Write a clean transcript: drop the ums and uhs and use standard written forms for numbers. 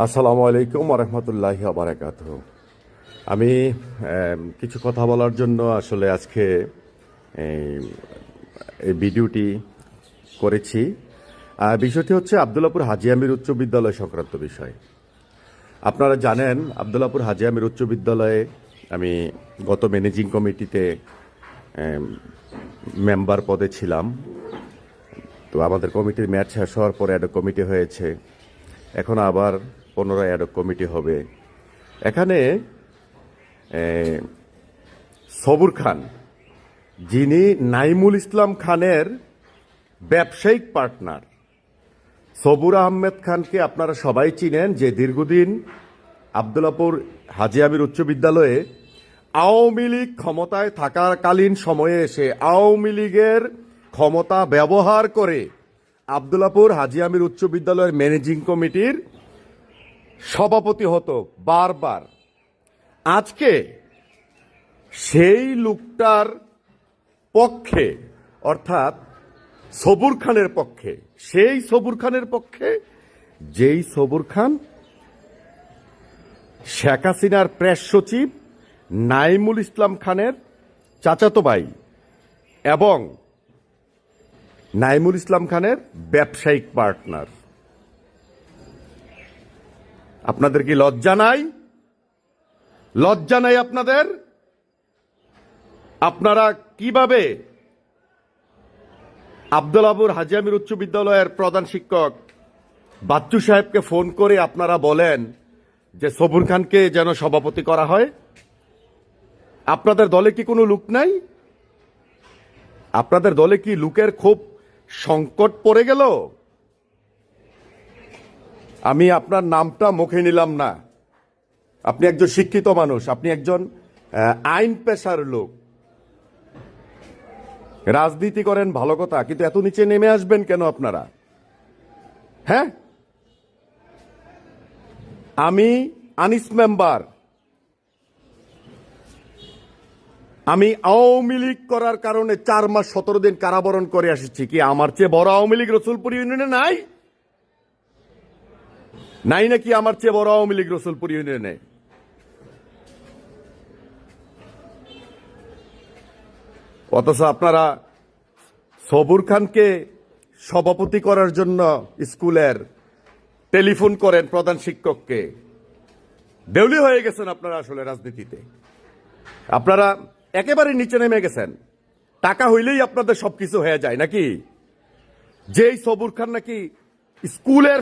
আসসালামু আলাইকুম রহমতুল্লাহি বারাকাতুহু। আমি কিছু কথা বলার জন্য আসলে আজকে এই ভিডিওটি করেছি। বিষয়টি হচ্ছে আবদুল্লাপুর হাজী আমির উচ্চ বিদ্যালয় সংক্রান্ত বিষয়। আপনারা জানেন আবদুল্লাপুর হাজী আমির উচ্চ বিদ্যালয়ে আমি গত ম্যানেজিং কমিটিতে মেম্বার পদে ছিলাম। তো আমাদের কমিটির মেয়াদ শেষ হওয়ার পরে একটা কমিটি হয়েছে, এখন আবার পুনরায় অ্যাডক কমিটি হবে। এখানে সবুর খান, যিনি নাইমুল ইসলাম খানের ব্যবসায়িক পার্টনার, সবুর আহমেদ খানকে আপনারা সবাই চিনেন, যে দীর্ঘদিন আবদুল্লাপুর হাজী আমির উচ্চ বিদ্যালয়ে আওয়ামী লীগ ক্ষমতায় থাকাকালীন সময়ে এসে আওয়ামী লীগের ক্ষমতা ব্যবহার করে আবদুল্লাপুর হাজী আমির উচ্চ বিদ্যালয়ের ম্যানেজিং কমিটির সভাপতি হতো বারবার। আজকে সেই লোকটার পক্ষে, অর্থাৎ সবুর খানের পক্ষে, সেই সবুর খানের পক্ষে যেই সবুর খান শেখ হাসিনার প্রেস সচিব নাইমুল ইসলাম খানের চাচাতো ভাই এবং নাইমুল ইসলাম খানের ব্যবসায়িক পার্টনার। আপনাদের কি লজ্জা নাই? লজ্জা নাই আপনাদের? আপনারা কিভাবে আবদুল্লাপুর হাজী আমির উচ্চ বিদ্যালয়ের প্রধান শিক্ষক বাচ্চু সাহেবকে ফোন করে আপনারা বলেন যে সবুর খানকে যেন সভাপতি করা হয়? আপনাদের দলে কি কোনো লোক নাই? আপনাদের দলে কি লোকের খুব সংকট পড়ে গেল? আমি আপনার নামটা মুখে নিলাম না। আপনি একজন শিক্ষিত মানুষ, আপনি একজন আইন পেশার লোক, রাজনীতি করেন, ভালো কথা, কিন্তু এত নিচে নেমে আসবেন কেন আপনারা? হ্যাঁ, আমি আনিস মেম্বার, আমি আওয়ামী লীগ করার কারণে 4 মাস 17 দিন কারাবরণ করে আসছি। কি আমার চেয়ে বড় আওয়ামী লীগ রসুলপুর ইউনিয়নে নাই? নাই নাকি আমার চেয়ে বড় আওয়ামী লীগ রসুলপুর ইউনিয়নে? অথচ আপনারা সবুর খানকে সভাপতি করার জন্য স্কুলের টেলিফোন করেন প্রধান শিক্ষককে। দেউলি হয়ে গেছেন আপনারা আসলে রাজনীতিতে। আপনারা একেবারে নিচে নেমে গেছেন। টাকা হইলেই আপনাদের সবকিছু হয়ে যায় নাকি? যেই সবুর খান নাকি স্কুলের